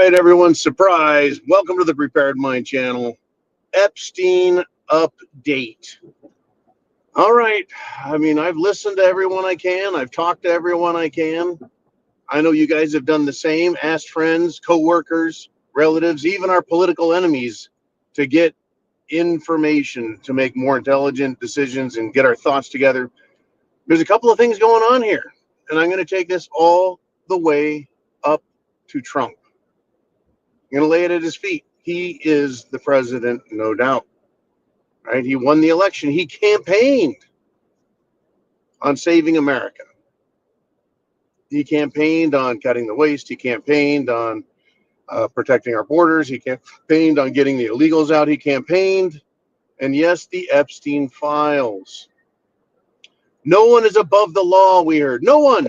right, everyone, surprise. Welcome to the Prepared Mind channel. Epstein update. All right. I've listened to everyone I can. I've talked to everyone I can. I know you guys have done the same. Asked friends, co-workers, relatives, even our political enemies to get information to make more intelligent decisions and get our thoughts together. There's a couple of things going on here, and I'm going to take this all the way up to Trump. I'm going to lay it at his feet. He is the president, no doubt. Right? He won the election. He campaigned on saving America. He campaigned on cutting the waste. He campaigned on protecting our borders. He campaigned on getting the illegals out. He campaigned. And yes, the Epstein files. No one is above the law, we heard. No one.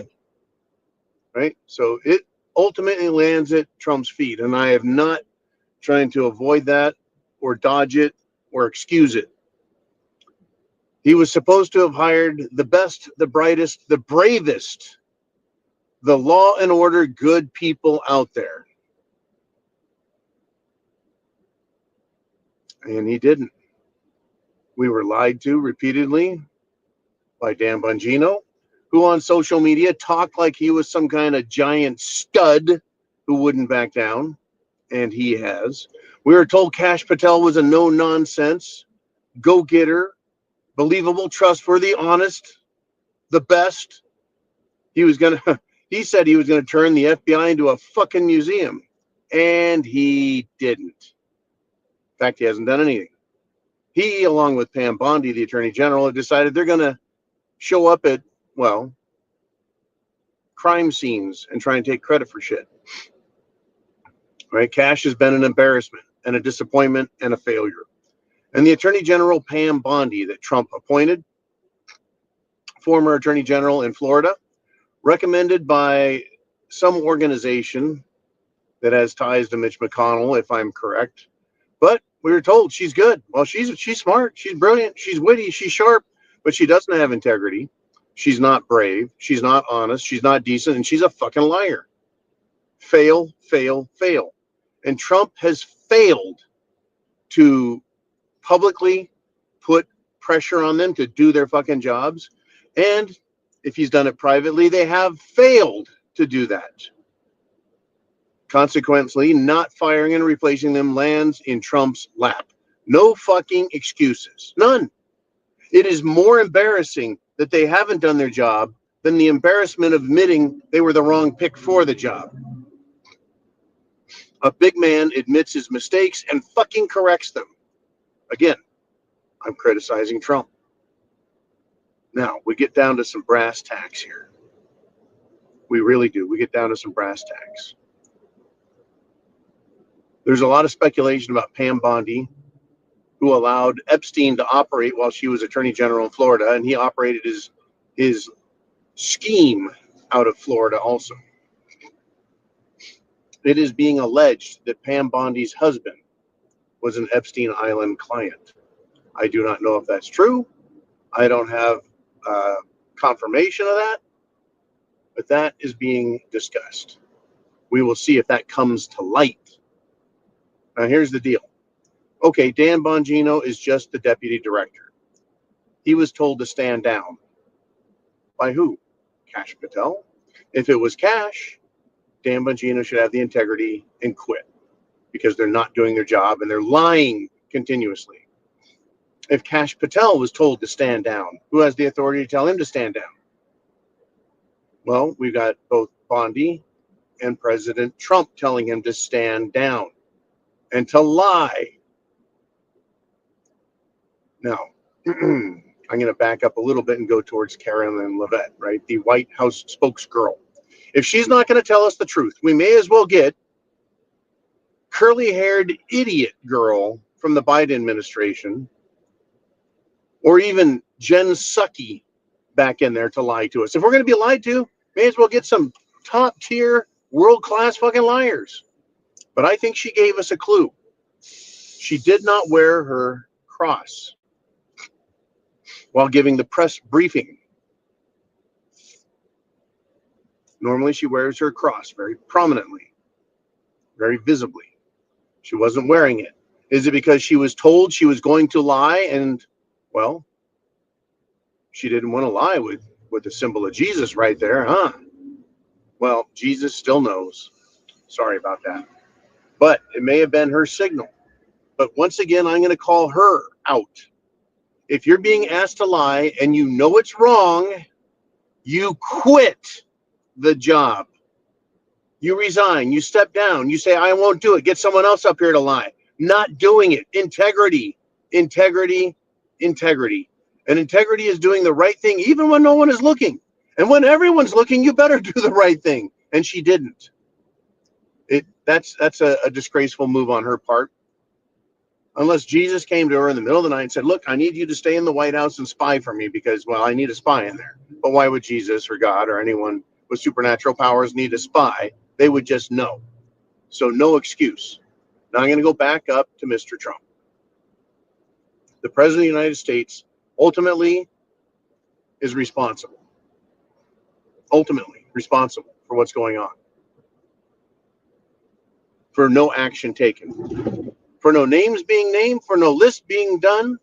Right? So it ultimately lands at Trump's feet. And I have not trying to avoid that or dodge it or excuse it. He was supposed to have hired the best, the brightest, the bravest, the law and order good people out there. And he didn't. We were lied to repeatedly by Dan Bongino, who on social media talked like he was some kind of giant stud who wouldn't back down. And he has. We were told Kash Patel was a no-nonsense, go-getter, believable, trustworthy, honest, the best. He said he was gonna turn the FBI into a fucking museum, and he didn't. In fact, he hasn't done anything. He, along with Pam Bondi, the Attorney General, have decided they're gonna show up at, crime scenes and try and take credit for shit. Right? Kash has been an embarrassment and a disappointment and a failure. And the Attorney General, Pam Bondi, that Trump appointed, former Attorney General in Florida, recommended by some organization that has ties to Mitch McConnell, if I'm correct. But we were told she's good. Well, she's smart. She's brilliant. She's witty. She's sharp. But she doesn't have integrity. She's not brave. She's not honest. She's not decent. And she's a fucking liar. Fail, fail, fail. And Trump has failed to publicly put pressure on them to do their fucking jobs. And if he's done it privately, they have failed to do that. Consequently, not firing and replacing them lands in Trump's lap. No fucking excuses. None. It is more embarrassing that they haven't done their job than the embarrassment of admitting they were the wrong pick for the job. A big man admits his mistakes and fucking corrects them. Again, I'm criticizing Trump. Now, we get down to some brass tacks here. We really do. We get down to some brass tacks. There's a lot of speculation about Pam Bondi, who allowed Epstein to operate while she was Attorney General in Florida, and he operated his scheme out of Florida also. It is being alleged that Pam Bondi's husband was an Epstein Island client. I do not know if that's true. I don't have confirmation of that, but that is being discussed. We will see if that comes to light. Now, here's the deal. Okay, Dan Bongino is just the deputy director. He was told to stand down. By who? Kash Patel. If it was Kash, Dan Bongino should have the integrity and quit because they're not doing their job and they're lying continuously. If Kash Patel was told to stand down, who has the authority to tell him to stand down? Well, we've got both Bondi and President Trump telling him to stand down and to lie. Now, I'm going to back up a little bit and go towards Carolyn Levitt, right? The White House spokesgirl. If she's not going to tell us the truth, we may as well get curly-haired idiot girl from the Biden administration, or even Jen Psaki back in there to lie to us. If we're going to be lied to, may as well get some top-tier, world-class fucking liars. But I think she gave us a clue. She did not wear her cross while giving the press briefing. Normally, she wears her cross very prominently, very visibly. She wasn't wearing it. Is it because she was told she was going to lie and, well, she didn't want to lie with the symbol of Jesus right there, huh? Well, Jesus still knows. Sorry about that. But it may have been her signal. But once again, I'm going to call her out. If you're being asked to lie and you know it's wrong, you quit the job. You resign, you step down, you say, I won't do it. Get someone else up here to lie. Not doing it. Integrity, integrity, integrity. And integrity is doing the right thing even when no one is looking. And when everyone's looking, you better do the right thing. And she didn't. That's a disgraceful move on her part. Unless Jesus came to her in the middle of the night and said, look, I need you to stay in the White House and spy for me because, well, I need a spy in there. But why would Jesus or God or anyone with supernatural powers need a spy? They would just know. So no excuse. Now I'm going to go back up to Mr. Trump. The President of the United States ultimately is responsible. Ultimately responsible for what's going on. For no action taken. For no names being named. For no list being done.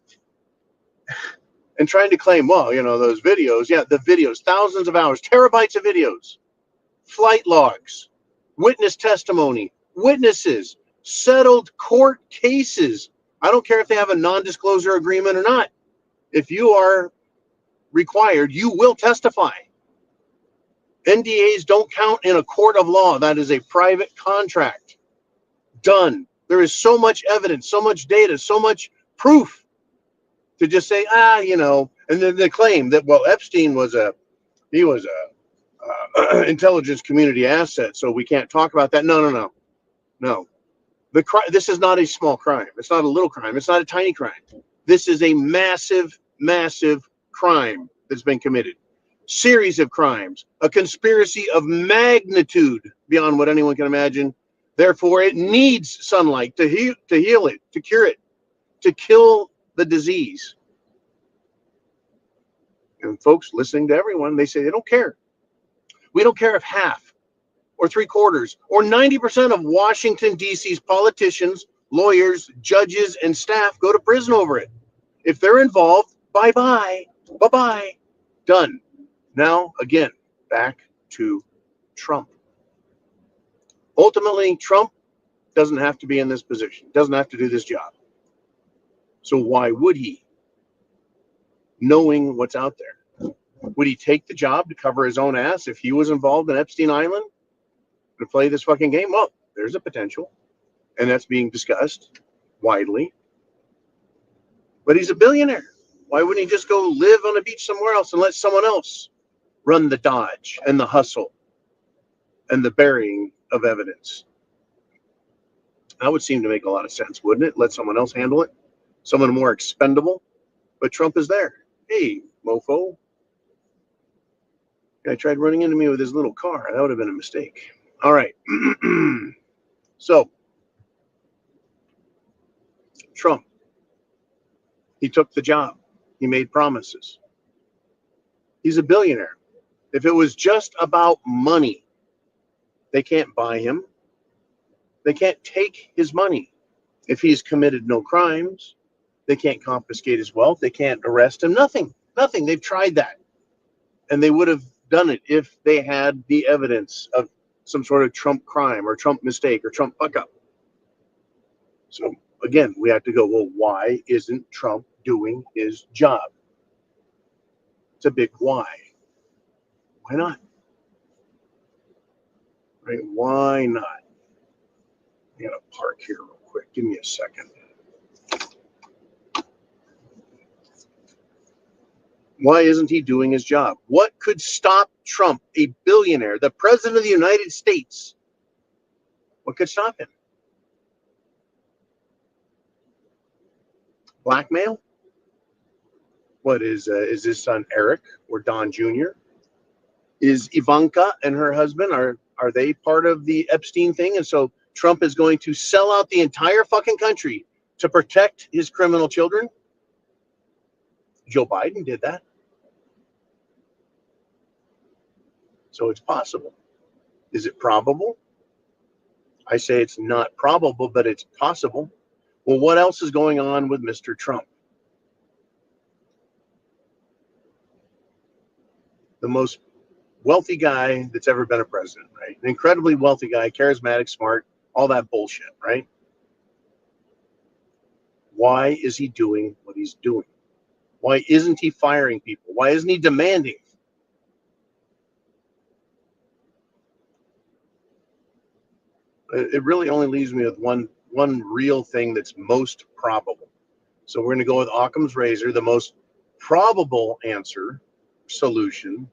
And trying to claim, well, those videos. Yeah, the videos. Thousands of hours. Terabytes of videos. Flight logs. Witness testimony. Witnesses. Settled court cases. I don't care if they have a non-disclosure agreement or not. If you are required, you will testify. NDAs don't count in a court of law. That is a private contract. Done. There is so much evidence, so much data, so much proof to just say, and then they claim that, well, Epstein was a intelligence community asset, so we can't talk about that. No. This is not a small crime. It's not a little crime. It's not a tiny crime. This is a massive, massive crime that's been committed. Series of crimes, a conspiracy of magnitude beyond what anyone can imagine. Therefore, it needs sunlight to heal it, to cure it, to kill the disease. And folks listening to everyone, they say they don't care. We don't care if half or 3/4 or 90% of Washington, D.C.'s politicians, lawyers, judges, and staff go to prison over it. If they're involved, bye-bye, bye-bye, done. Now, again, back to Trump. Ultimately, Trump doesn't have to be in this position, doesn't have to do this job. So why would he, knowing what's out there? Would he take the job to cover his own ass if he was involved in Epstein Island to play this fucking game? Well, there's a potential, and that's being discussed widely. But he's a billionaire. Why wouldn't he just go live on a beach somewhere else and let someone else run the dodge and the hustle and the burying of evidence? That would seem to make a lot of sense, wouldn't it? Let someone else handle it. Someone more expendable. But Trump is there. Hey, mofo. Guy tried running into me with his little car. That would have been a mistake. All right. So, Trump. He took the job. He made promises. He's a billionaire. If it was just about money, they can't buy him. They can't take his money. If he's committed no crimes, they can't confiscate his wealth. They can't arrest him. Nothing. They've tried that. And they would have done it if they had the evidence of some sort of Trump crime or Trump mistake or Trump fuck up. So again, we have to go, well, why isn't Trump doing his job? It's a big why. Why not? Right? Why not? I gotta park here real quick. Give me a second. Why isn't he doing his job? What could stop Trump, a billionaire, the president of the United States? What could stop him? Blackmail? What is his son Eric or Don Jr.? Is Ivanka and her husband, are they part of the Epstein thing? And so Trump is going to sell out the entire fucking country to protect his criminal children? Joe Biden did that. So it's possible. Is it probable? I say it's not probable, but it's possible. Well, what else is going on with Mr. Trump? The most wealthy guy that's ever been a president, right? An incredibly wealthy guy, charismatic, smart, all that bullshit, right? Why is he doing what he's doing? Why isn't he firing people? Why isn't he demanding? It really only leaves me with one real thing that's most probable. So we're going to go with Occam's razor. The most probable answer, solution,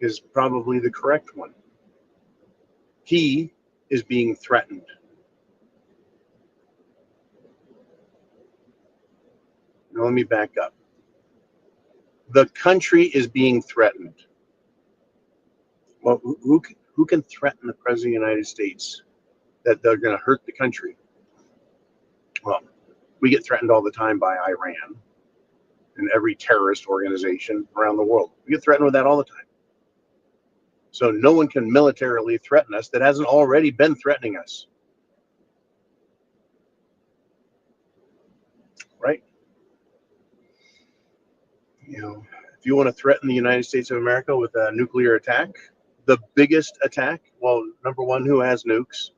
is probably the correct one. He is being threatened. Now, let me back up. The country is being threatened. Well, who can threaten the president of the United States that they're going to hurt the country? Well, we get threatened all the time by Iran and every terrorist organization around the world. We get threatened with that all the time. So no one can militarily threaten us that hasn't already been threatening us. Right? You know, if you want to threaten the United States of America with a nuclear attack, the biggest attack, well, number one, who has nukes?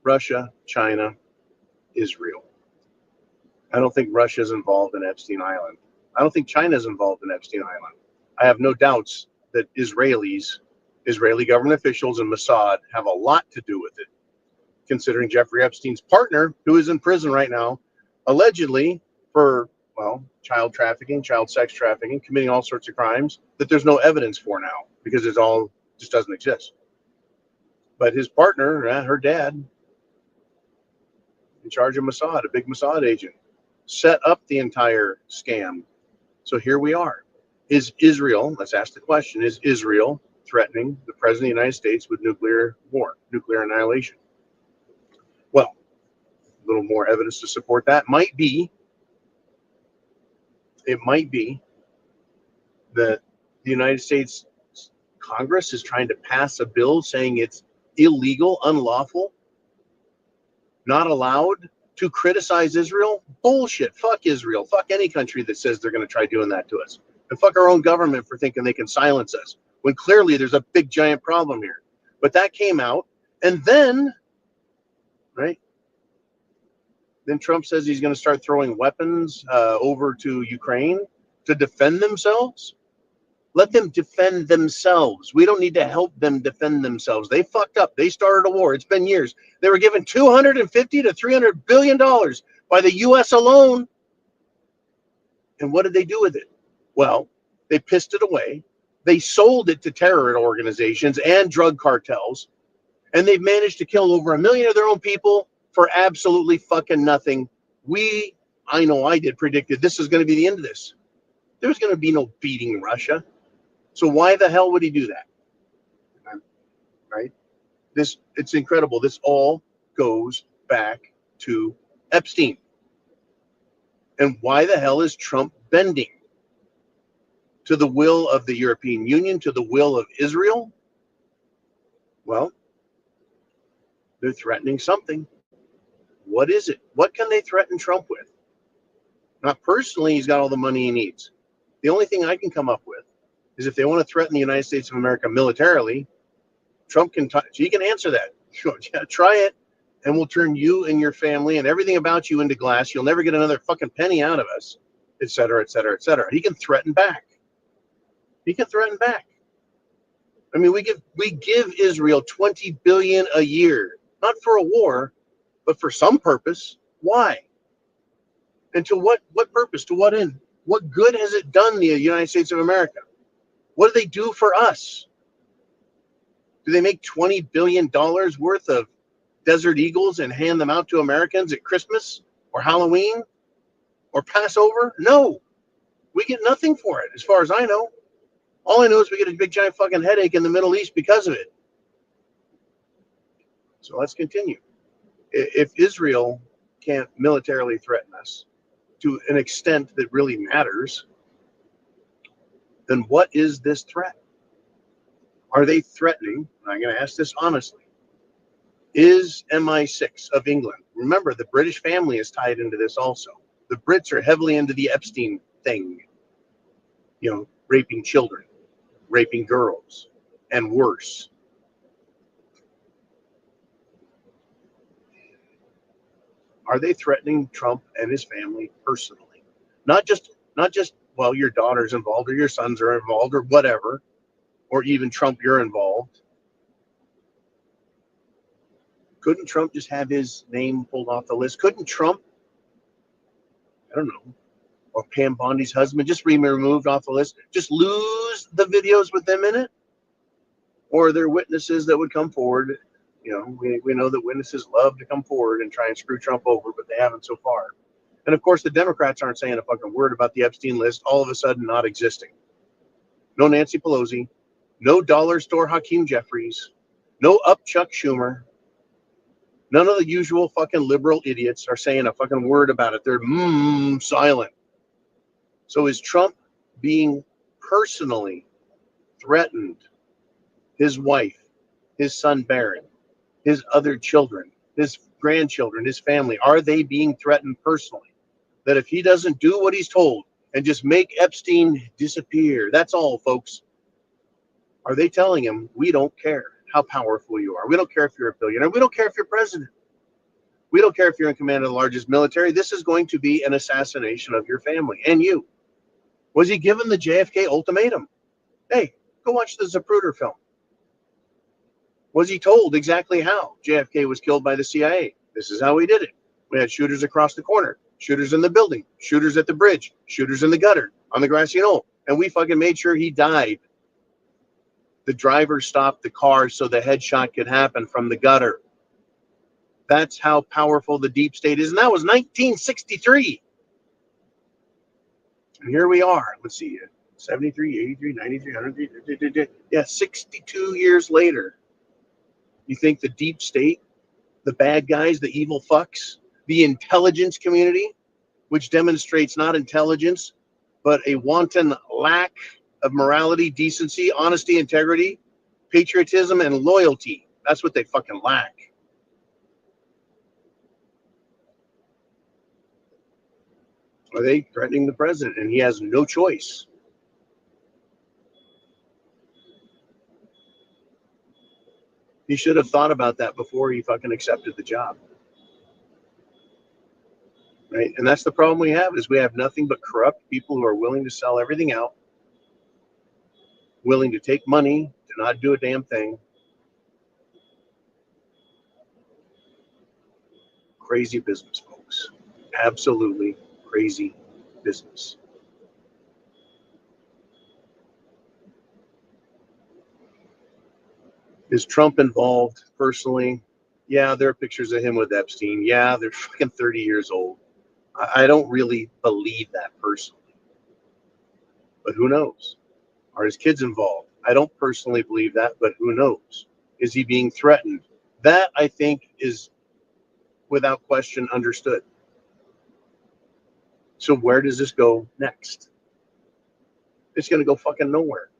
Russia, China, Israel. I don't think Russia's involved in Epstein Island. I don't think China's involved in Epstein Island. I have no doubts that Israeli government officials and Mossad have a lot to do with it, considering Jeffrey Epstein's partner, who is in prison right now, allegedly for, well, child trafficking, child sex trafficking, committing all sorts of crimes that there's no evidence for now because it all just doesn't exist. But his partner, her dad, in charge of Mossad, a big Mossad agent, set up the entire scam. So here we are. Is Israel, let's ask the question, is Israel threatening the president of the United States with nuclear war, nuclear annihilation? Well, a little more evidence to support that might be that the United States Congress is trying to pass a bill saying it's illegal, unlawful, not allowed to criticize Israel. Bullshit. Fuck Israel. Fuck any country that says they're going to try doing that to us. And fuck our own government for thinking they can silence us when clearly there's a big giant problem here. But that came out, and then, right? Then Trump says he's going to start throwing weapons over to Ukraine to defend themselves. Let them defend themselves. We don't need to help them defend themselves. They fucked up. They started a war. It's been years. They were given $250 to $300 billion by the U.S. alone. And what did they do with it? Well, they pissed it away. They sold it to terror organizations and drug cartels. And they've managed to kill over 1 million of their own people for absolutely fucking nothing. I know I did, predicted this is going to be the end of this. There's going to be no beating Russia. So why the hell would he do that? Right? It's incredible. This all goes back to Epstein. And why the hell is Trump bending to the will of the European Union, to the will of Israel? Well, they're threatening something. What is it? What can they threaten Trump with? Not personally, he's got all the money he needs. The only thing I can come up with is if they want to threaten the United States of America militarily, Trump can he can answer that. Yeah, try it, and we'll turn you and your family and everything about you into glass. You'll never get another fucking penny out of us, et cetera, et cetera, et cetera. He can threaten back. He can threaten back. I mean, we give Israel $20 billion a year, not for a war, but for some purpose. Why? And to what purpose? To what end? What good has it done the United States of America? What do they do for us? Do they make $20 billion worth of Desert Eagles and hand them out to Americans at Christmas or Halloween or Passover? No, we get nothing for it, as far as I know. All I know is we get a big giant fucking headache in the Middle East because of it. So let's continue. If Israel can't militarily threaten us to an extent that really matters, then what is this threat? Are they threatening? I'm going to ask this honestly. Is MI6 of England? Remember, the British family is tied into this also. The Brits are heavily into the Epstein thing, raping children, raping girls, and worse. Are they threatening Trump and his family personally? Not just, well, your daughter's involved or your sons are involved or whatever, or even Trump, you're involved. Couldn't Trump just have his name pulled off the list? Couldn't Trump, I don't know, or Pam Bondi's husband just be removed off the list? Just lose the videos with them in it? Or are there witnesses that would come forward? We know that witnesses love to come forward and try and screw Trump over, but they haven't so far. And of course, the Democrats aren't saying a fucking word about the Epstein list all of a sudden not existing. No Nancy Pelosi, no dollar store Hakeem Jeffries, no up Chuck Schumer. None of the usual fucking liberal idiots are saying a fucking word about it. They're silent. So is Trump being personally threatened? His wife, his son Barron, his other children, his grandchildren, his family, are they being threatened personally? That if he doesn't do what he's told and just make Epstein disappear, that's all, folks. Are they telling him, we don't care how powerful you are. We don't care if you're a billionaire. We don't care if you're president. We don't care if you're in command of the largest military. This is going to be an assassination of your family and you. Was he given the JFK ultimatum? Hey, go watch the Zapruder film. Was he told exactly how JFK was killed by the CIA? This is how we did it. We had shooters across the corner, shooters in the building, shooters at the bridge, shooters in the gutter, on the grassy knoll. And we fucking made sure he died. The driver stopped the car so the headshot could happen from the gutter. That's how powerful the deep state is. And that was 1963. And here we are. Let's see. 73, 83, 93, 103. Yeah, 62 years later. You think the deep state, the bad guys, the evil fucks, the intelligence community, which demonstrates not intelligence, but a wanton lack of morality, decency, honesty, integrity, patriotism, and loyalty. That's what they fucking lack. Are they threatening the president? And he has no choice. He should have thought about that before he fucking accepted the job. Right? And that's the problem we have, is we have nothing but corrupt people who are willing to sell everything out, willing to take money to not do a damn thing. Crazy business, folks. Absolutely crazy business. Is Trump involved personally? Yeah, there are pictures of him with Epstein. Yeah, they're fucking 30 years old. I don't really believe that personally. But who knows? Are his kids involved? I don't personally believe that, but who knows? Is he being threatened? That, I think, is without question understood. So where does this go next? It's going to go fucking nowhere.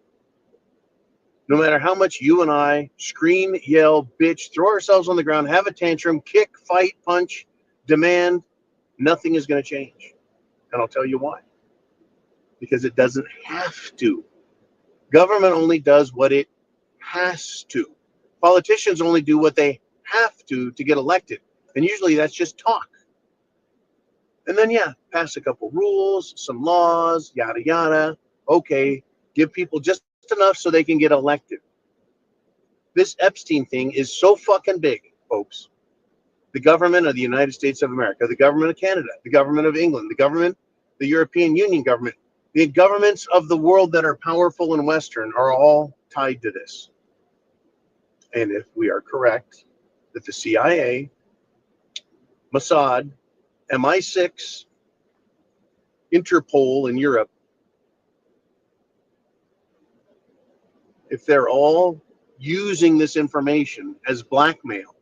No matter how much you and I scream, yell, bitch, throw ourselves on the ground, have a tantrum, kick, fight, punch, demand, nothing is going to change. And I'll tell you why. Because it doesn't have to. Government only does what it has to. Politicians only do what they have to get elected. And usually that's just talk. And then, yeah, pass a couple rules, some laws, yada, yada. Okay, give people just enough so they can get elected. This Epstein thing is so fucking big, folks. The government of the United States of America, the government of Canada, the government of England, the European Union government, the governments of the world that are powerful and Western are all tied to this. And if we are correct that the CIA, Mossad, MI6, Interpol in Europe, if they're all using this information as blackmail,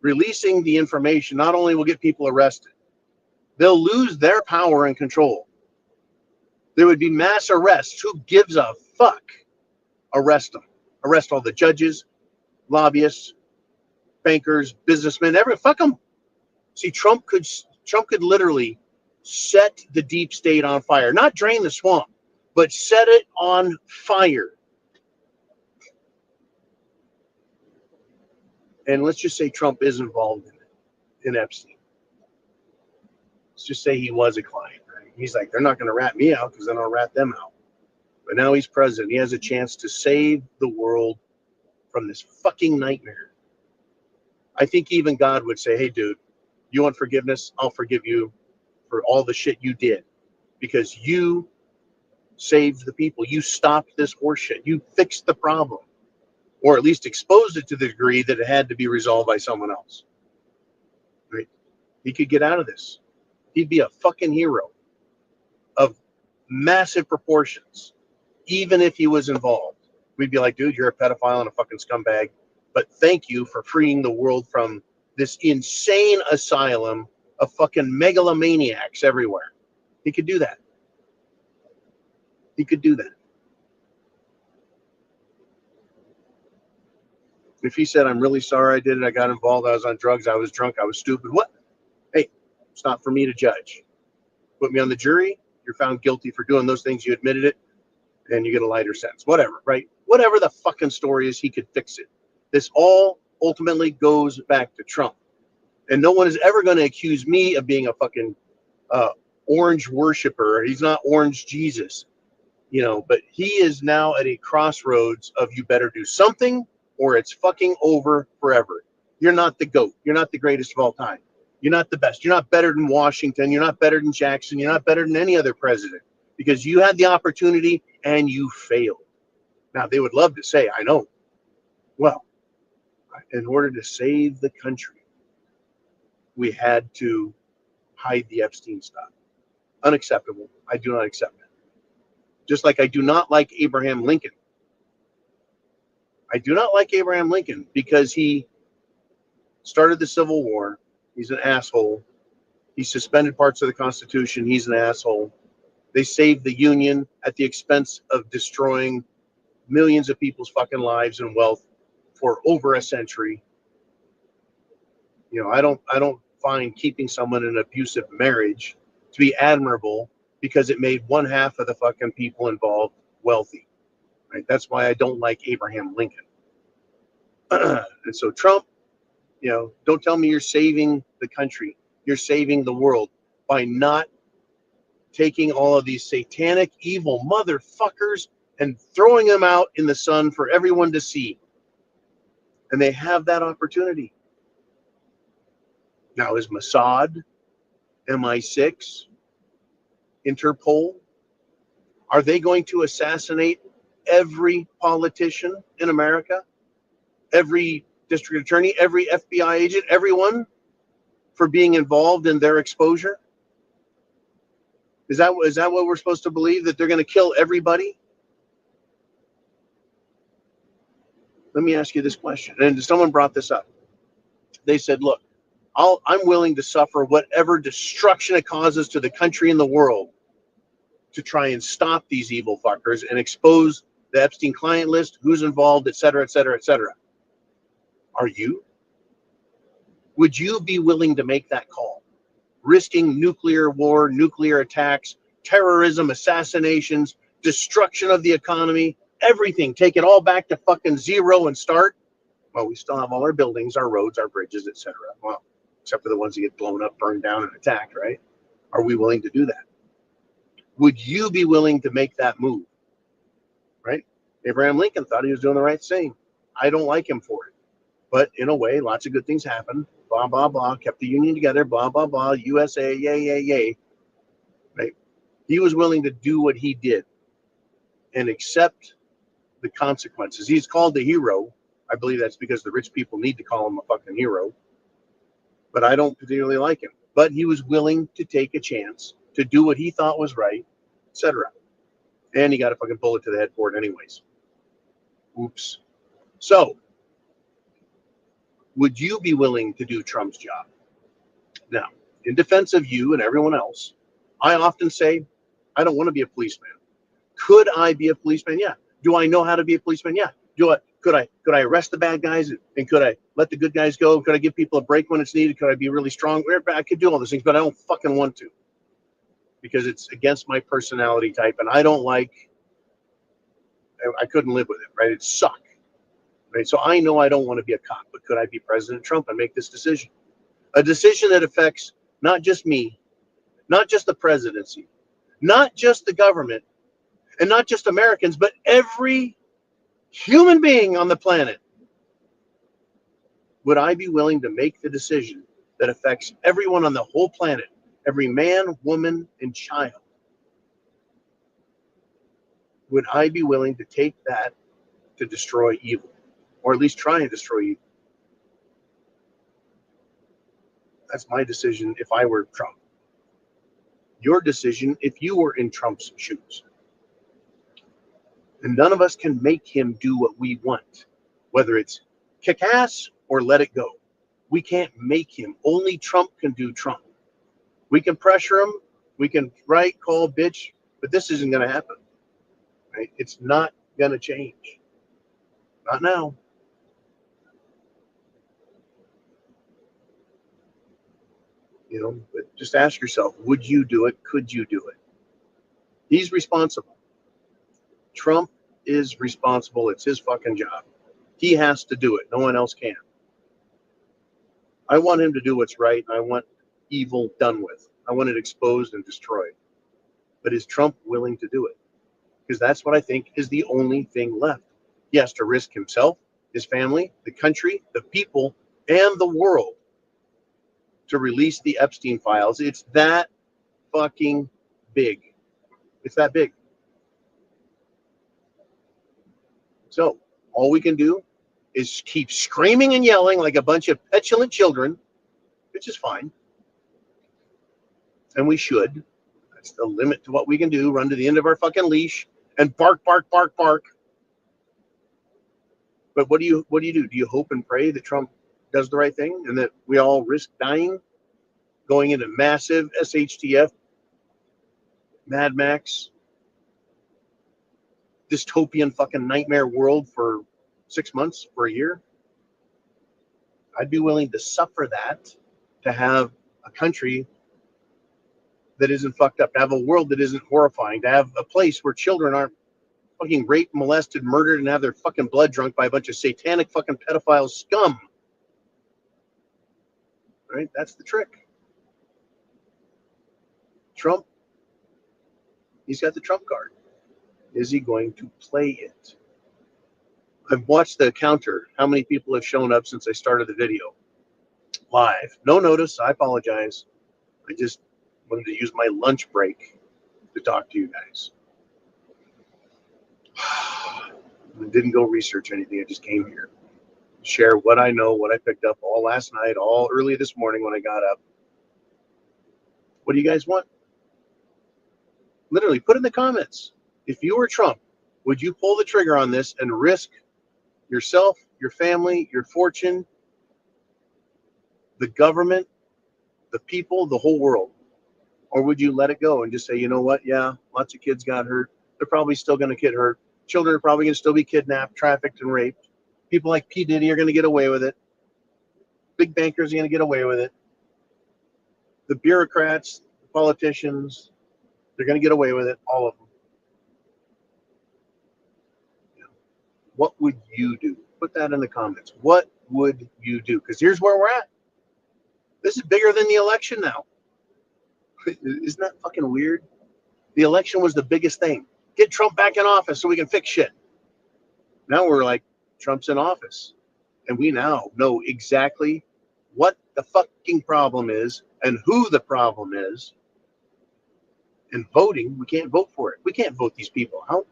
releasing the information not only will get people arrested, they'll lose their power and control. There would be mass arrests. Who gives a fuck? Arrest them. Arrest all the judges, lobbyists, bankers, businessmen, fuck them. See, Trump could literally set the deep state on fire, not drain the swamp, but set it on fire. And let's just say Trump is involved in Epstein. Let's just say he was a client. Right? He's like, they're not going to rat me out because then I'll rat them out. But now he's president. He has a chance to save the world from this fucking nightmare. I think even God would say, hey, dude, you want forgiveness? I'll forgive you for all the shit you did because you saved the people. You stopped this horseshit. You fixed the problem, or at least exposed it to the degree that it had to be resolved by someone else. Right? He could get out of this. He'd be a fucking hero of massive proportions, even if he was involved. We'd be like, dude, you're a pedophile and a fucking scumbag, but thank you for freeing the world from this insane asylum of fucking megalomaniacs everywhere. He could do that. He could do that. If he said, I'm really sorry I did it, I got involved, I was on drugs, I was drunk, I was stupid, what? Hey, it's not for me to judge. Put me on the jury, you're found guilty for doing those things, you admitted it, and you get a lighter sentence. Whatever, right? Whatever the fucking story is, he could fix it. This all ultimately goes back to Trump. And no one is ever going to accuse me of being a fucking orange worshiper. He's not orange Jesus, but he is now at a crossroads of you better do something or it's fucking over forever. You're not the GOAT. You're not the greatest of all time. You're not the best. You're not better than Washington. You're not better than Jackson. You're not better than any other president because you had the opportunity and you failed. Now, they would love to say, I know. Well, in order to save the country, we had to hide the Epstein stuff. Unacceptable. I do not accept it. Just like I do not like Abraham Lincoln. I do not like Abraham Lincoln because he started the Civil War. He's an asshole. He suspended parts of the Constitution. He's an asshole. They saved the Union at the expense of destroying millions of people's fucking lives and wealth for over a century. I don't find keeping someone in an abusive marriage to be admirable because it made one half of the fucking people involved wealthy. Right? That's why I don't like Abraham Lincoln. And so Trump, don't tell me you're saving the country. You're saving the world by not taking all of these satanic, evil motherfuckers and throwing them out in the sun for everyone to see. And they have that opportunity. Now, is Mossad, MI6, Interpol, are they going to assassinate every politician in America? Every district attorney, every FBI agent, everyone for being involved in their exposure? Is that what we're supposed to believe, that they're going to kill everybody? Let me ask you this question. And someone brought this up. They said, look, I'm willing to suffer whatever destruction it causes to the country and the world to try and stop these evil fuckers and expose the Epstein client list, who's involved, et cetera, et cetera, et cetera. Are you? Would you be willing to make that call? Risking nuclear war, nuclear attacks, terrorism, assassinations, destruction of the economy, everything. Take it all back to fucking zero and start? Well, we still have all our buildings, our roads, our bridges, et cetera. Well, except for the ones that get blown up, burned down, and attacked, right? Are we willing to do that? Would you be willing to make that move? Right? Abraham Lincoln thought he was doing the right thing. I don't like him for it. But in a way, lots of good things happened. Blah, blah, blah. Kept the Union together. Blah, blah, blah. USA, yay, yay, yay. Right? He was willing to do what he did and accept the consequences. He's called the hero. I believe that's because the rich people need to call him a fucking hero. But I don't particularly like him. But he was willing to take a chance to do what he thought was right, etc. And he got a fucking bullet to the head for it anyways. Oops. So, would you be willing to do Trump's job? Now, in defense of you and everyone else, I often say, I don't want to be a policeman. Could I be a policeman? Yeah. Do I know how to be a policeman? Yeah. Could I arrest the bad guys, and could I let the good guys go? Could I give people a break when it's needed? Could I be really strong? I could do all those things, but I don't fucking want to, because it's against my personality type, and I don't like. I couldn't live with it, right? It sucked, right? So I know I don't want to be a cop, but could I be President Trump and make this decision? A decision that affects not just me, not just the presidency, not just the government, and not just Americans, but every human being on the planet. Would I be willing to make the decision that affects everyone on the whole planet, every man, woman, and child? Would I be willing to take that to destroy evil, or at least try and destroy evil? That's my decision if I were Trump. Your decision if you were in Trump's shoes. And none of us can make him do what we want, whether it's kick ass or let it go. We can't make him. Only Trump can do Trump. We can pressure him. We can write, call, bitch, but this isn't going to happen. Right? It's not going to change. Not now. But just ask yourself, would you do it? Could you do it? He's responsible. Trump is responsible. It's his fucking job. He has to do it. No one else can. I want him to do what's right. I want evil done with. I want it exposed and destroyed. But is Trump willing to do it? Because that's what I think is the only thing left. He has to risk himself, his family, the country, the people, and the world to release the Epstein files. It's that fucking big. It's that big. So all we can do is keep screaming and yelling like a bunch of petulant children, which is fine. And we should. That's the limit to what we can do. Run to the end of our fucking leash and bark, bark, bark, bark. But what do you do? Do you hope and pray that Trump does the right thing and that we all risk dying, going into massive SHTF, Mad Max, dystopian fucking nightmare world for 6 months, for a year? I'd be willing to suffer that to have a country that isn't fucked up, to have a world that isn't horrifying, to have a place where children aren't fucking raped, molested, murdered, and have their fucking blood drunk by a bunch of satanic fucking pedophile scum. Right? That's the trick. Trump, he's got the Trump card. Is he going to play it? I've watched the counter, how many people have shown up since I started the video. Live. No notice. I apologize. I just wanted to use my lunch break to talk to you guys. I didn't go research anything. I just came here. Share what I know, what I picked up all last night, all early this morning when I got up. What do you guys want? Literally, put in the comments. If you were Trump, would you pull the trigger on this and risk yourself, your family, your fortune, the government, the people, the whole world? Or would you let it go and just say, you know what? Yeah, lots of kids got hurt. They're probably still going to get hurt. Children are probably going to still be kidnapped, trafficked, and raped. People like P. Diddy are going to get away with it. Big bankers are going to get away with it. The bureaucrats, the politicians, they're going to get away with it. All of them. What would you do? Put that in the comments. What would you do? Because here's where we're at. This is bigger than the election now. Isn't that fucking weird? The election was the biggest thing. Get Trump back in office so we can fix shit. Now we're like, Trump's in office. And we now know exactly what the fucking problem is and who the problem is. And voting, we can't vote for it. We can't vote these people out.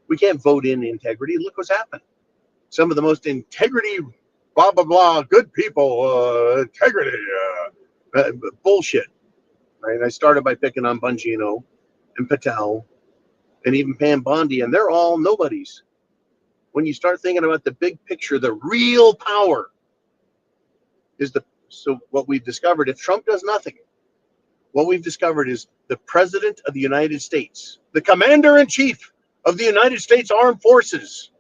We can't vote in integrity. Look what's happened. Some of the most integrity, blah, blah, blah, good people, integrity, bullshit. Right? I started by picking on Bongino and Patel and even Pam Bondi, and they're all nobodies. When you start thinking about the big picture, the real power is so what we've discovered, if Trump does nothing, what we've discovered is the President of the United States, the Commander-in-Chief of the United States Armed Forces,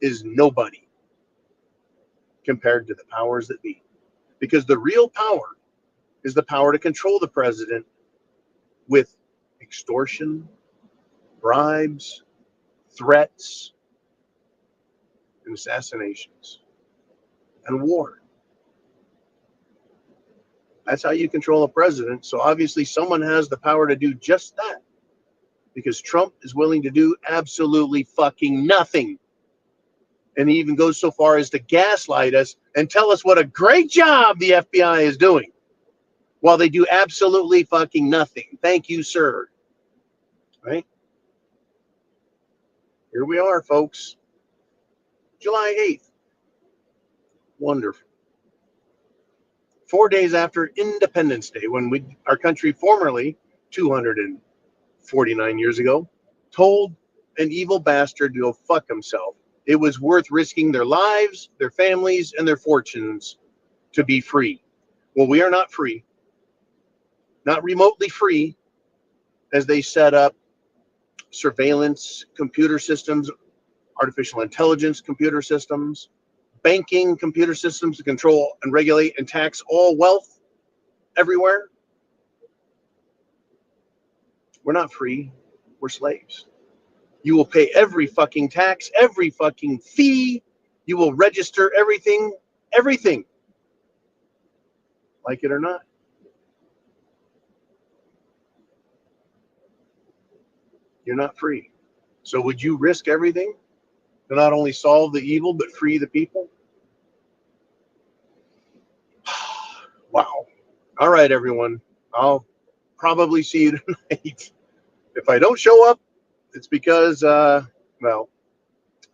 is nobody compared to the powers that be. Because the real power is the power to control the president with extortion, bribes, threats, and assassinations, and war. That's how you control a president. So obviously someone has the power to do just that, because Trump is willing to do absolutely fucking nothing. And he even goes so far as to gaslight us and tell us what a great job the FBI is doing while they do absolutely fucking nothing. Thank you, sir. Right? Here we are, folks. July 8th. Wonderful. 4 days after Independence Day, when our country formerly, 249 years ago, told an evil bastard to go fuck himself. It was worth risking their lives, their families, and their fortunes to be free. Well, we are not free, not remotely free, as they set up surveillance computer systems, artificial intelligence computer systems, banking computer systems to control and regulate and tax all wealth everywhere. We're not free. We're slaves. You will pay every fucking tax, every fucking fee. You will register everything, like it or not. You're not free. So would you risk everything to not only solve the evil, but free the people? Wow. All right, everyone. I'll probably see you tonight. If I don't show up, it's because, well,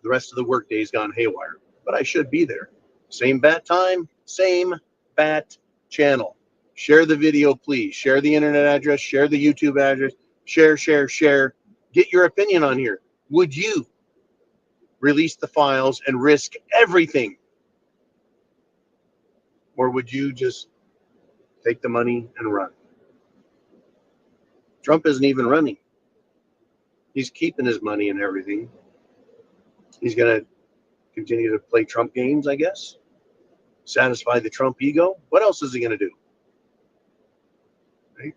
the rest of the workday's gone haywire. But I should be there. Same bat time, same bat channel. Share the video, please. Share the internet address. Share the YouTube address. Share. Get your opinion on here. Would you release the files and risk everything? Or would you just take the money and run? Trump isn't even running. He's keeping his money and everything. He's going to continue to play Trump games, I guess. Satisfy the Trump ego. What else is he going to do? Right?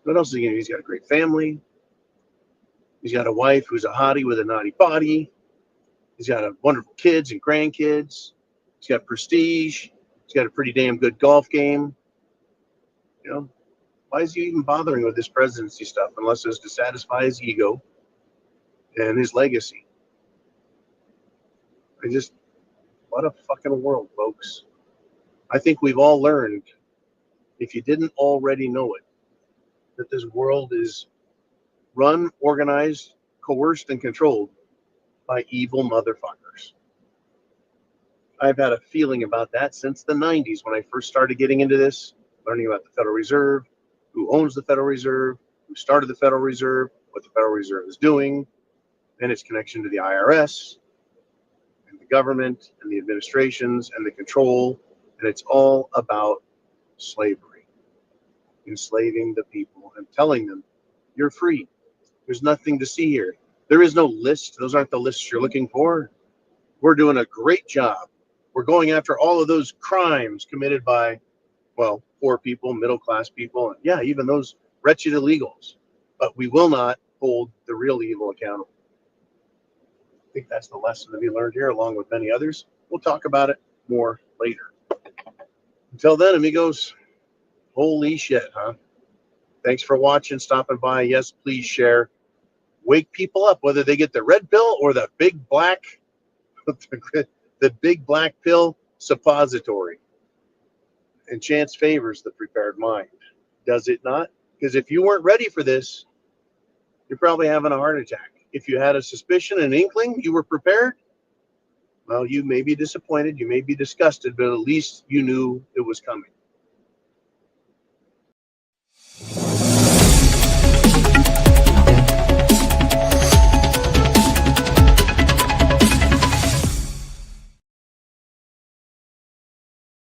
What else is he going to do? He's got a great family. He's got a wife who's a hottie with a naughty body. He's got a wonderful kids and grandkids. He's got prestige. He's got a pretty damn good golf game. You know, why is he even bothering with this presidency stuff unless it's to satisfy his ego and his legacy? What a fucking world, folks. I think we've all learned, if you didn't already know it, that this world is run, organized, coerced, and controlled by evil motherfuckers. I've had a feeling about that since the 90s when I first started getting into this, learning about the Federal Reserve, who owns the Federal Reserve, who started the Federal Reserve, what the Federal Reserve is doing, and its connection to the IRS, and the government, and the administrations, and the control. And it's all about slavery, enslaving the people and telling them, you're free. There's nothing to see here. There is no list. Those aren't the lists you're looking for. We're doing a great job. We're going after all of those crimes committed by, well, poor people, middle-class people, and yeah, even those wretched illegals. But we will not hold the real evil accountable. I think that's the lesson to be learned here, along with many others. We'll talk about it more later. Until then, amigos, holy shit, huh? Thanks for watching, stopping by. Yes, please share. Wake people up, whether they get the red pill or the big black, the big black pill suppository. And chance favors the prepared mind. Does it not? Because if you weren't ready for this, you're probably having a heart attack. If you had a suspicion, an inkling, you were prepared, well, you may be disappointed, you may be disgusted, but at least you knew it was coming.